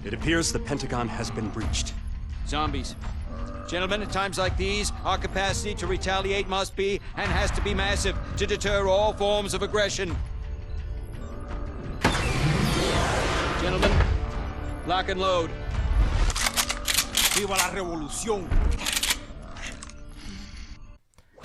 It appears the Pentagon has been breached. Zombies. Gentlemen, at times like these, our capacity to retaliate must be, and has to be massive, to deter all forms of aggression. Gentlemen, lock and load. Viva la revolución!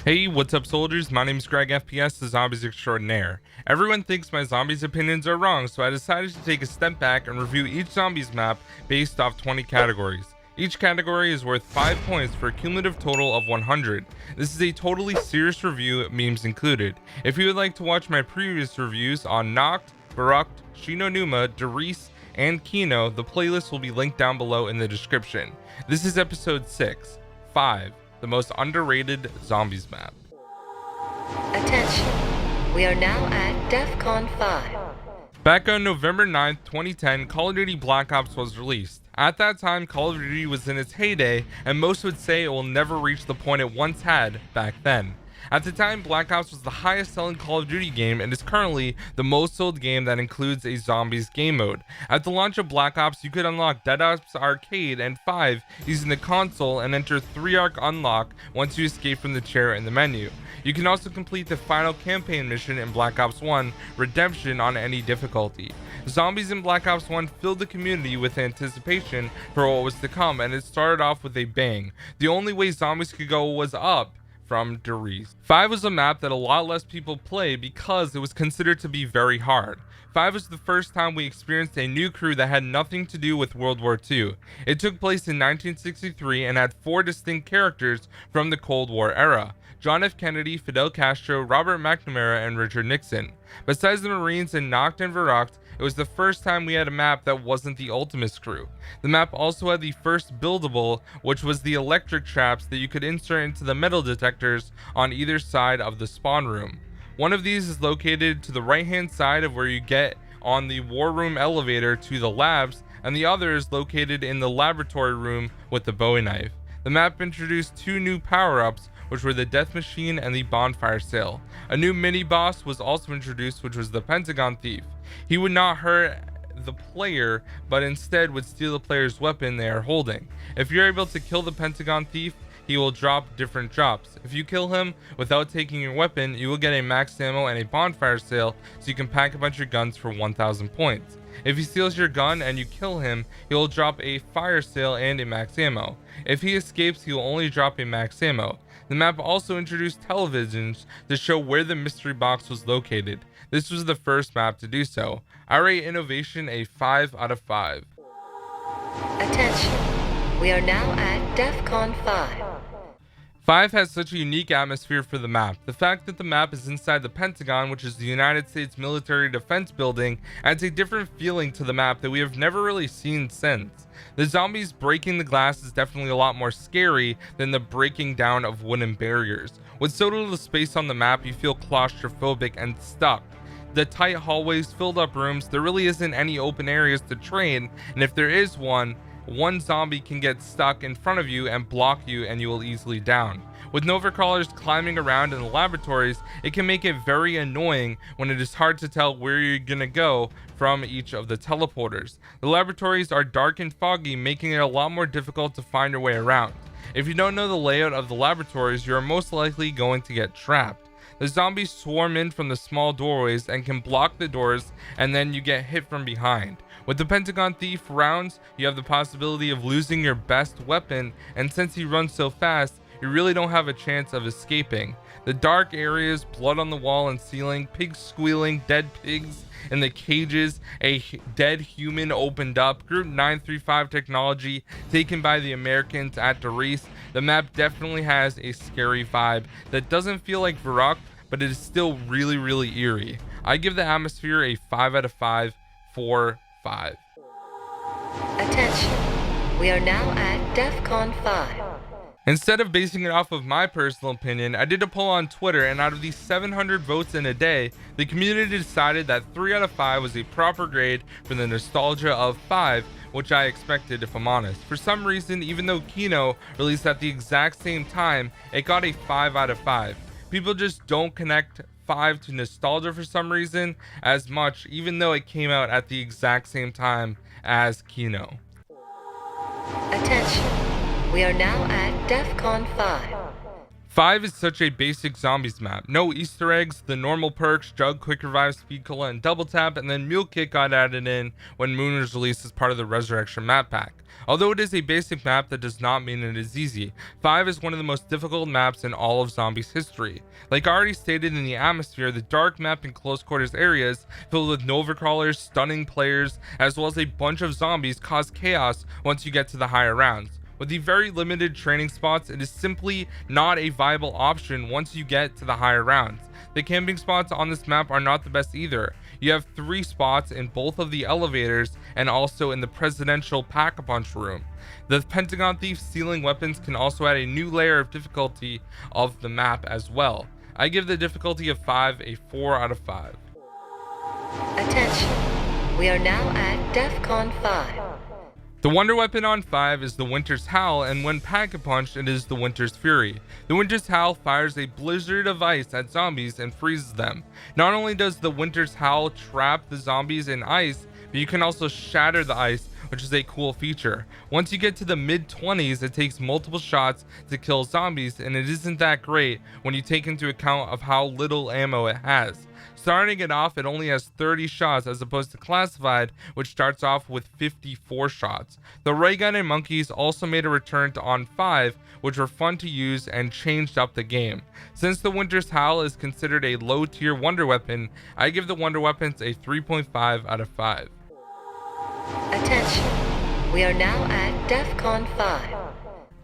Hey, what's up soldiers? My name is GregFPS, the Zombies Extraordinaire. Everyone thinks my zombies opinions are wrong, so I decided to take a step back and review each zombies map based off 20 categories. Each category is worth 5 points for a cumulative total of 100. This is a totally serious review, memes included. If you would like to watch my previous reviews on Noct, Barucht, Shinonuma, Darice, and Kino, the playlist will be linked down below in the description. This is episode 6, 5, the most underrated zombies map. Attention, we are now at DEFCON 5. Back on November 9th, 2010, Call of Duty Black Ops was released. At that time, Call of Duty was in its heyday, and most would say it will never reach the point it once had back then. At the time, Black Ops was the highest selling Call of Duty game and is currently the most sold game that includes a zombies game mode. At the launch of Black Ops, you could unlock Dead Ops Arcade and 5 using the console and enter 3-arc unlock once you escape from the chair in the menu. You can also complete the final campaign mission in Black Ops 1 Redemption on any difficulty. Zombies in Black Ops 1 filled the community with anticipation for what was to come, and it started off with a bang. The only way zombies could go was up from Darice. 5 was a map that a lot less people play because it was considered to be very hard. 5 was the first time we experienced a new crew that had nothing to do with World War II. It took place in 1963 and had 4 distinct characters from the Cold War era: John F. Kennedy, Fidel Castro, Robert McNamara, and Richard Nixon. Besides the Marines and Noct and Barucht, it was the first time we had a map that wasn't the Ultimates crew. The map also had the first buildable, which was the electric traps that you could insert into the metal detectors on either side of the spawn room. One of these is located to the right hand side of where you get on the war room elevator to the labs, and the other is located in the laboratory room with the Bowie knife. The map introduced 2 new power-ups, which were the Death Machine and the Bonfire Sail. A new mini-boss was also introduced, which was the Pentagon Thief. He would not hurt the player, but instead would steal the player's weapon they are holding. If you're able to kill the Pentagon Thief, he will drop different drops. If you kill him without taking your weapon, you will get a max ammo and a Bonfire Sail, so you can pack a bunch of guns for 1,000 points. If he steals your gun and you kill him, he will drop a Fire Sail and a max ammo. If he escapes, he will only drop a max ammo. The map also introduced televisions to show where the mystery box was located. This was the first map to do so. I rate Innovation a 5 out of 5. Attention, we are now at DEFCON 5. 5 has such a unique atmosphere for the map. The fact that the map is inside the Pentagon, which is the United States military defense building, adds a different feeling to the map that we have never really seen since. The zombies breaking the glass is definitely a lot more scary than the breaking down of wooden barriers. With so little space on the map, you feel claustrophobic and stuck. The tight hallways, filled up rooms, there really isn't any open areas to train, and if there is one zombie can get stuck in front of you and block you, and you will easily down. With Nova crawlers climbing around in the laboratories, it can make it very annoying when it is hard to tell where you're gonna go from each of the teleporters. The laboratories are dark and foggy, making it a lot more difficult to find your way around. If you don't know the layout of the laboratories, you are most likely going to get trapped. The zombies swarm in from the small doorways and can block the doors, and then you get hit from behind. With the Pentagon Thief rounds, you have the possibility of losing your best weapon, and since he runs so fast, you really don't have a chance of escaping. The dark areas, blood on the wall and ceiling, pigs squealing, dead pigs in the cages, a dead human opened up, Group 935 technology taken by the Americans at Darice. The map definitely has a scary vibe that doesn't feel like Baruch, but it is still really eerie. I give the atmosphere a 5 out of 5 for 5. Attention, we are now at DEFCON 5. Instead of basing it off of my personal opinion, I did a poll on Twitter, and out of these 700 votes in a day, the community decided that 3 out of 5 was a proper grade for the nostalgia of 5, which I expected if I'm honest. For some reason, even though Kino released at the exact same time, it got a 5 out of 5. People just don't connect 5 to nostalgia for some reason as much, even though it came out at the exact same time as Kino. Attention. We are now at DEFCON 5. 5 is such a basic zombies map. No Easter eggs, the normal perks, Jug, Quick Revive, Speed Cola, and Double Tap, and then Mule Kick got added in when Moon was released as part of the Resurrection map pack. Although it is a basic map, that does not mean it is easy. 5 is one of the most difficult maps in all of zombies history. Like already stated in the atmosphere, the dark map and close quarters areas filled with Nova crawlers, stunning players, as well as a bunch of zombies cause chaos once you get to the higher rounds. With the very limited training spots, it is simply not a viable option once you get to the higher rounds. The camping spots on this map are not the best either. You have 3 spots in both of the elevators and also in the presidential pack-a-punch room. The Pentagon Thief stealing weapons can also add a new layer of difficulty of the map as well. I give the difficulty of 5 a 4 out of 5. Attention. We are now at DEFCON 5. The wonder weapon on 5 is the Winter's Howl, and when pack-a-punched, it is the Winter's Fury. The Winter's Howl fires a blizzard of ice at zombies and freezes them. Not only does the Winter's Howl trap the zombies in ice, but you can also shatter the ice, which is a cool feature. Once you get to the mid-20s, it takes multiple shots to kill zombies, and it isn't that great when you take into account of how little ammo it has. Starting it off, it only has 30 shots as opposed to Classified, which starts off with 54 shots. The ray gun and monkeys also made a return to on 5, which were fun to use and changed up the game. Since the Winter's Howl is considered a low tier wonder weapon, I give the wonder weapons a 3.5 out of 5. Attention. We are now at DEFCON 5.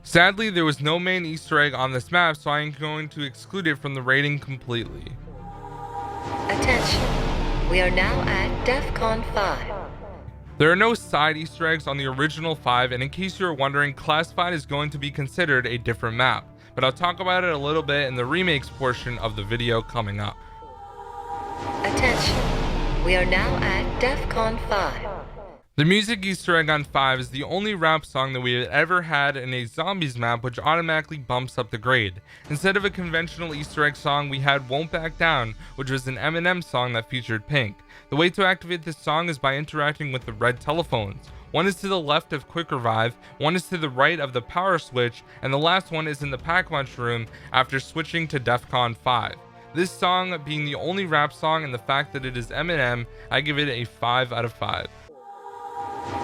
Sadly, there was no main Easter egg on this map, so I am going to exclude it from the rating completely. Attention. We are now at DEFCON 5. There are no side Easter eggs on the original 5, and in case you're wondering, Classified is going to be considered a different map, but I'll talk about it a little bit in the remakes portion of the video coming up. Attention. We are now at DEFCON 5. The music Easter egg on 5 is the only rap song that we have ever had in a zombies map, which automatically bumps up the grade. Instead of a conventional Easter egg song, we had Won't Back Down, which was an Eminem song that featured Pink. The way to activate this song is by interacting with the red telephones. One is to the left of Quick Revive, one is to the right of the power switch, and the last one is in the pack-a-punch room after switching to DEFCON 5. This song being the only rap song and the fact that it is Eminem, I give it a 5 out of 5.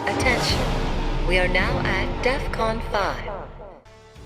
Attention. We are now at DEFCON 5.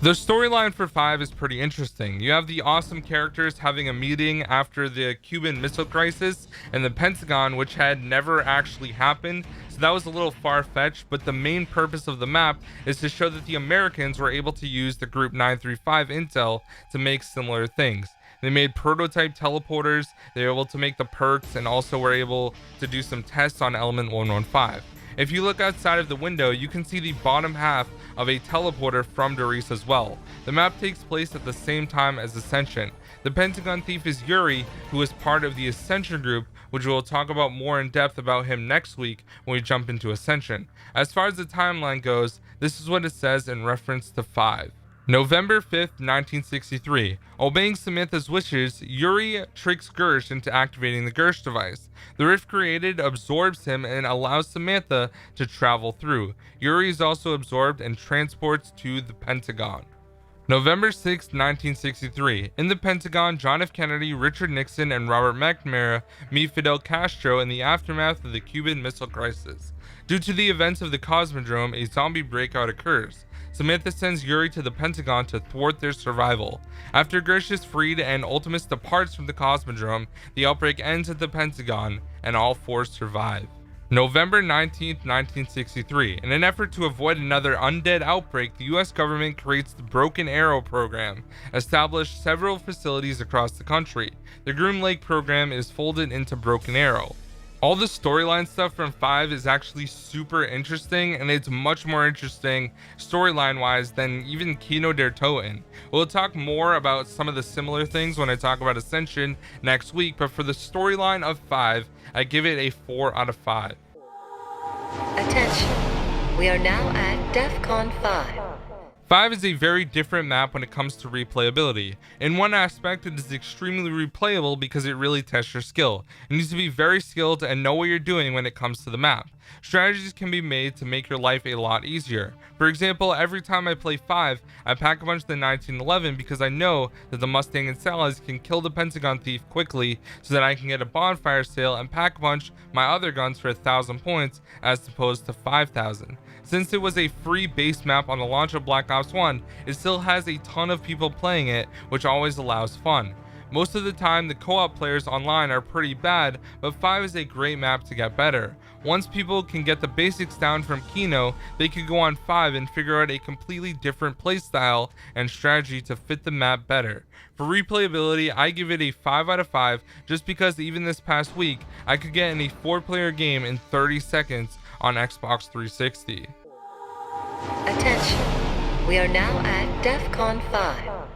The storyline for 5 is pretty interesting. You have the awesome characters having a meeting after the Cuban Missile Crisis and the Pentagon, which had never actually happened, so that was a little far-fetched, but the main purpose of the map is to show that the Americans were able to use the Group 935 intel to make similar things. They made prototype teleporters, they were able to make the perks, and also were able to do some tests on Element 115. If you look outside of the window, you can see the bottom half of a teleporter from Doris as well. The map takes place at the same time as Ascension. The Pentagon Thief is Yuri, who is part of the Ascension group, which we'll talk about more in depth about him next week when we jump into Ascension. As far as the timeline goes, this is what it says in reference to 5. November 5th, 1963. Obeying Samantha's wishes, Yuri tricks Gersh into activating the Gersh device. The rift created absorbs him and allows Samantha to travel through. Yuri is also absorbed and transports to the Pentagon. November 6, 1963. In the Pentagon, John F. Kennedy, Richard Nixon, and Robert McNamara meet Fidel Castro in the aftermath of the Cuban Missile Crisis. Due to the events of the Cosmodrome, a zombie breakout occurs. Samantha sends Yuri to the Pentagon to thwart their survival. After Gersh is freed and Ultimus departs from the Cosmodrome, the outbreak ends at the Pentagon, and all 4 survive. November 19, 1963. In an effort to avoid another undead outbreak, the US government creates the Broken Arrow program, established several facilities across the country. The Groom Lake program is folded into Broken Arrow. All the storyline stuff from 5 is actually super interesting, and it's much more interesting storyline wise than even Kino der Toten. We'll talk more about some of the similar things when I talk about Ascension next week, but for the storyline of 5, I give it a 4 out of 5. Attention. We are now at DEFCON 5. 5 is a very different map when it comes to replayability. In one aspect, it is extremely replayable because it really tests your skill. You need to be very skilled and know what you're doing when it comes to the map. Strategies can be made to make your life a lot easier. For example, every time I play 5, I pack a bunch of the 1911 because I know that the Mustang and Salas can kill the Pentagon Thief quickly, so that I can get a bonfire sale and pack a bunch my other guns for 1,000 points as opposed to 5,000. Since it was a free base map on the launch of Black Ops 1, it still has a ton of people playing it, which always allows fun. Most of the time, the co-op players online are pretty bad, but 5 is a great map to get better. Once people can get the basics down from Kino, they could go on 5 and figure out a completely different playstyle and strategy to fit the map better. For replayability, I give it a 5 out of 5 just because even this past week, I could get in a 4-player game in 30 seconds on Xbox 360. Attention. We are now at DEFCON 5.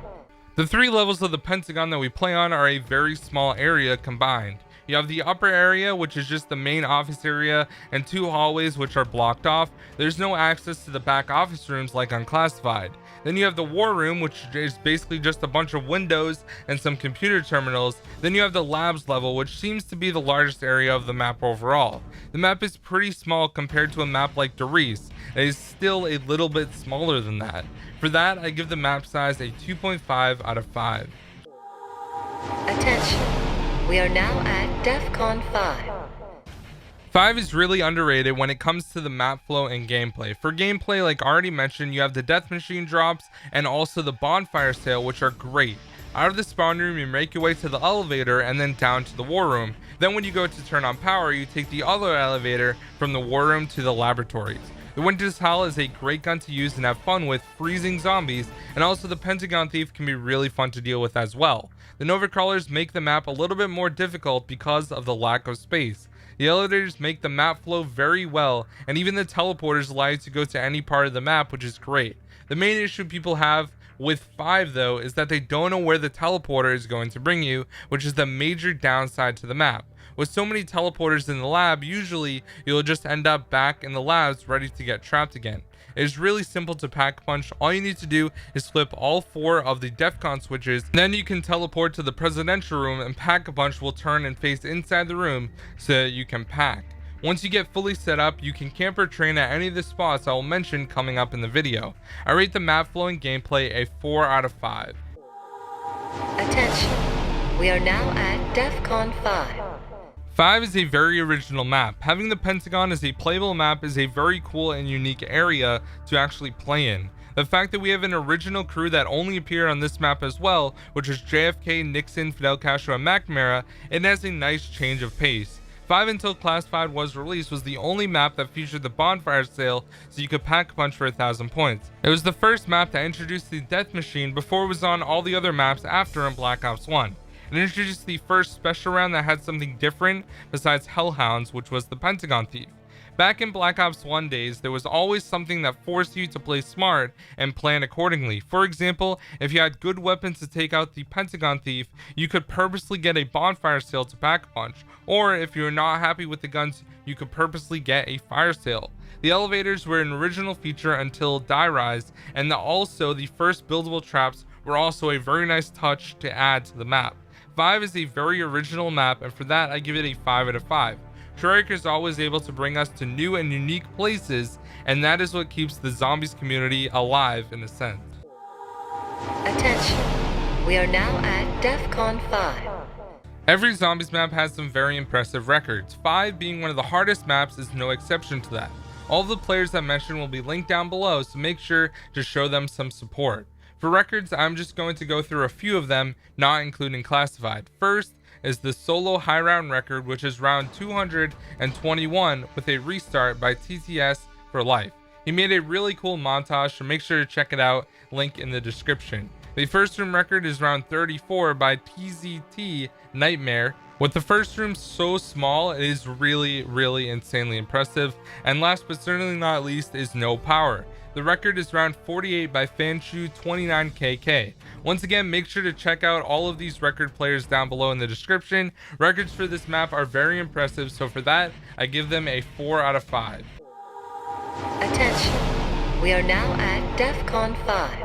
The 3 levels of the Pentagon that we play on are a very small area combined. You have the upper area, which is just the main office area, and 2 hallways which are blocked off. There's no access to the back office rooms like on Classified. Then you have the war room, which is basically just a bunch of windows and some computer terminals. Then you have the labs level, which seems to be the largest area of the map overall. The map is pretty small compared to a map like Doris. It is still a little bit smaller than that. For that, I give the map size a 2.5 out of 5. Attention. We are now at DEFCON 5. 5 is really underrated when it comes to the map flow and gameplay. For gameplay, like already mentioned, you have the death machine drops and also the bonfire sale, which are great. Out of the spawn room, you make your way to the elevator and then down to the war room. Then when you go to turn on power, you take the other elevator from the war room to the laboratories. The Winter's Howl is a great gun to use and have fun with freezing zombies, and also the Pentagon Thief can be really fun to deal with as well. The Nova Crawlers make the map a little bit more difficult because of the lack of space. The elevators make the map flow very well, and even the teleporters allow you to go to any part of the map, which is great. The main issue people have with 5 though is that they don't know where the teleporter is going to bring you, which is the major downside to the map. With so many teleporters in the lab, usually you'll just end up back in the labs ready to get trapped again. It is really simple to pack punch. All you need to do is flip all 4 of the DEFCON switches, then you can teleport to the presidential room and pack a punch will turn and face inside the room so that you can pack. Once you get fully set up, you can camp or train at any of the spots I will mention coming up in the video. I rate the map flow and gameplay a 4 out of 5. Attention. We are now at DEFCON 5. 5 is a very original map. Having the Pentagon as a playable map is a very cool and unique area to actually play in. The fact that we have an original crew that only appeared on this map as well, which is JFK, Nixon, Fidel Castro, and McNamara, it has a nice change of pace. 5 until Classified was released was the only map that featured the bonfire sale, so you could pack a punch for 1,000 points. It was the first map that introduced the death machine before it was on all the other maps after in Black Ops 1. It introduced the first special round that had something different besides Hellhounds, which was the Pentagon Thief. Back in Black Ops 1 days, there was always something that forced you to play smart and plan accordingly. For example, if you had good weapons to take out the Pentagon Thief, you could purposely get a bonfire sale to pack a punch, or if you're not happy with the guns, you could purposely get a fire sale. The elevators were an original feature until Die Rise, and also the first buildable traps were also a very nice touch to add to the map. 5 is a very original map, and for that I give it a 5 out of 5. Treyarch is always able to bring us to new and unique places, and that is what keeps the zombies community alive in a sense. Attention. We are now at DEFCON 5. Every zombies map has some very impressive records. 5 being one of the hardest maps is no exception to that. All of the players I mentioned will be linked down below, so make sure to show them some support. For records, I'm just going to go through a few of them, not including Classified. First is the solo high round record, which is round 221 with a restart by TTS for life. He made a really cool montage, so make sure to check it out, link in the description. The first room record is round 34 by TZT Nightmare. With the first room so small, it is really insanely impressive. And last but certainly not least is No Power. The record is round 48 by Fanshu 29KK. Once again, make sure to check out all of these record players down below in the description. Records for this map are very impressive, so for that, I give them a 4 out of 5. Attention. We are now at DEFCON 5.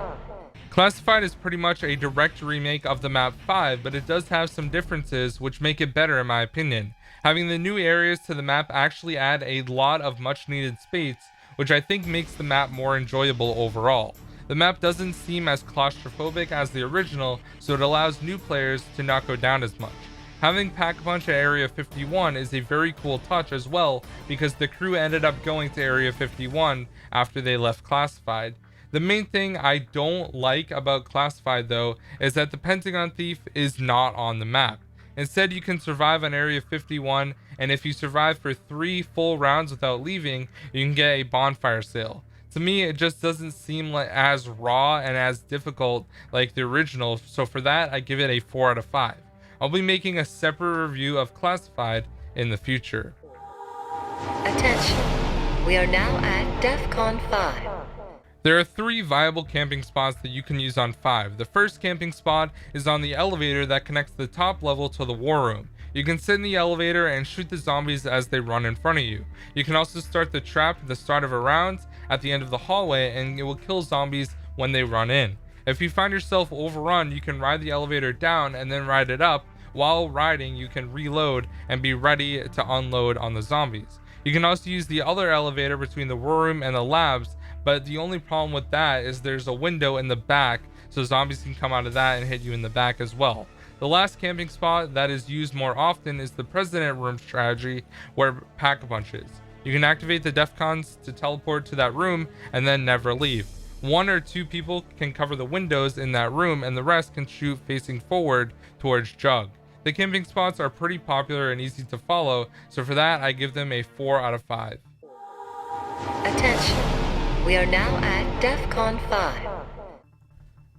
Classified is pretty much a direct remake of the map 5, but it does have some differences which make it better in my opinion. Having the new areas to the map actually add a lot of much needed space, which I think makes the map more enjoyable overall. The map doesn't seem as claustrophobic as the original, so it allows new players to not go down as much. Having Pack-a-Punch at Area 51 is a very cool touch as well, because the crew ended up going to Area 51 after they left Classified. The main thing I don't like about Classified though is that the Pentagon Thief is not on the map. Instead, you can survive on Area 51, and if you survive for 3 full rounds without leaving, you can get a bonfire sale. To me, it just doesn't seem like as raw and as difficult like the original, so for that I give it a 4 out of 5. I'll be making a separate review of Classified in the future. Attention. We are now at DEFCON 5. There are 3 viable camping spots that you can use on 5. The first camping spot is on the elevator that connects the top level to the war room. You can sit in the elevator and shoot the zombies as they run in front of you. You can also start the trap at the start of a round at the end of the hallway, and it will kill zombies when they run in. If you find yourself overrun, you can ride the elevator down and then ride it up. While riding, you can reload and be ready to unload on the zombies. You can also use the other elevator between the war room and the labs, but the only problem with that is there's a window in the back, so zombies can come out of that and hit you in the back as well. The last camping spot that is used more often is the President Room strategy, where Pack-a-Punch is. You can activate the DEFCONs to teleport to that room and then never leave. 1 or 2 people can cover the windows in that room, and the rest can shoot facing forward towards Jug. The camping spots are pretty popular and easy to follow, so for that I give them a 4 out of 5. Attention. We are now at DEFCON 5.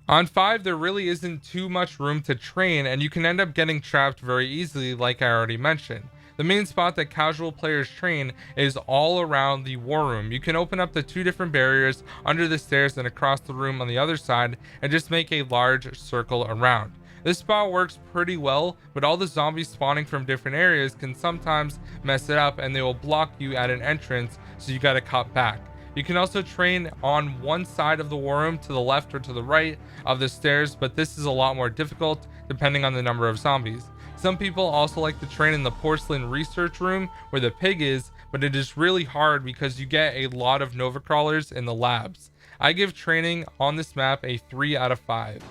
On 5, there really isn't too much room to train, and you can end up getting trapped very easily like I already mentioned. The main spot that casual players train is all around the war room. You can open up the 2 different barriers under the stairs and across the room on the other side and just make a large circle around. This spot works pretty well, but all the zombies spawning from different areas can sometimes mess it up, and they will block you at an entrance, so you gotta cut back. You can also train on one side of the war room to the left or to the right of the stairs, but this is a lot more difficult depending on the number of zombies. Some people also like to train in the porcelain research room where the pig is, but it is really hard because you get a lot of Nova crawlers in the labs. I give training on this map a 3 out of 5.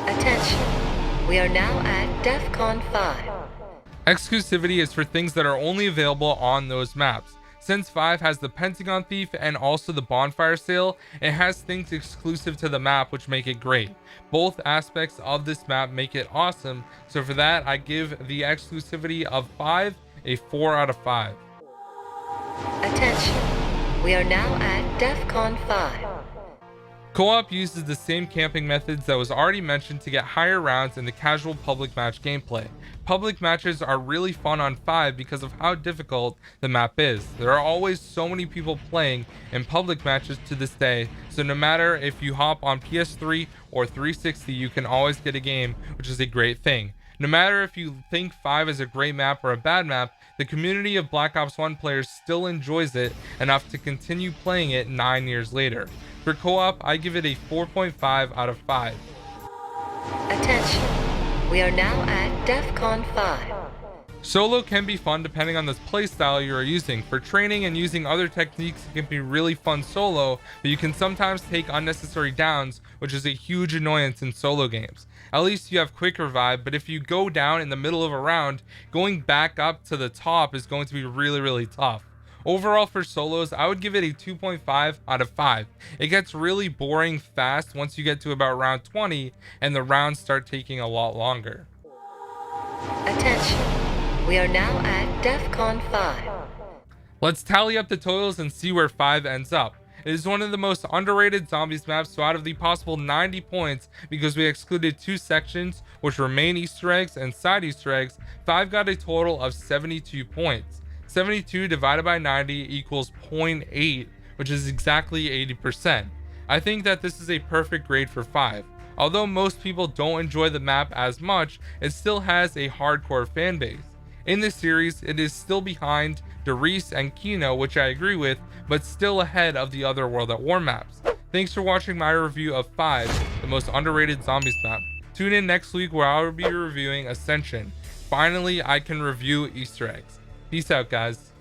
Attention. We are now at DEFCON 5. Exclusivity is for things that are only available on those maps. Since 5 has the Pentagon Thief and also the bonfire sale, it has things exclusive to the map which make it great. Both aspects of this map make it awesome, so for that I give the exclusivity of 5 a 4 out of 5. Attention. We are now at DEFCON 5. Co-op uses the same camping methods that was already mentioned to get higher rounds in the casual public match gameplay. Public matches are really fun on 5 because of how difficult the map is. There are always so many people playing in public matches to this day, so no matter if you hop on PS3 or 360, you can always get a game, which is a great thing. No matter if you think 5 is a great map or a bad map, the community of Black Ops 1 players still enjoys it enough to continue playing it 9 years later. For co-op, I give it a 4.5 out of 5. Attention. We are now at DEFCON 5. Solo can be fun depending on the playstyle you are using. For training and using other techniques, it can be really fun solo, but you can sometimes take unnecessary downs, which is a huge annoyance in solo games. At least you have quick revive, but if you go down in the middle of a round, going back up to the top is going to be really tough. Overall for solos, I would give it a 2.5 out of 5. It gets really boring fast once you get to about round 20 and the rounds start taking a lot longer. Attention. We are now at DEFCON 5. Let's tally up the totals and see where 5 ends up. It is one of the most underrated zombies maps, so out of the possible 90 points, because we excluded 2 sections, which were main Easter eggs and side Easter eggs, 5 got a total of 72 points. 72 divided by 90 equals 0.8, which is exactly 80%. I think that this is a perfect grade for 5. Although most people don't enjoy the map as much, it still has a hardcore fan base. In this series, it is still behind Derice and Kino, which I agree with, but still ahead of the other World at War maps. Thanks for watching my review of 5, the most underrated zombies map. Tune in next week where I will be reviewing Ascension. Finally, I can review Easter eggs. Peace out, guys.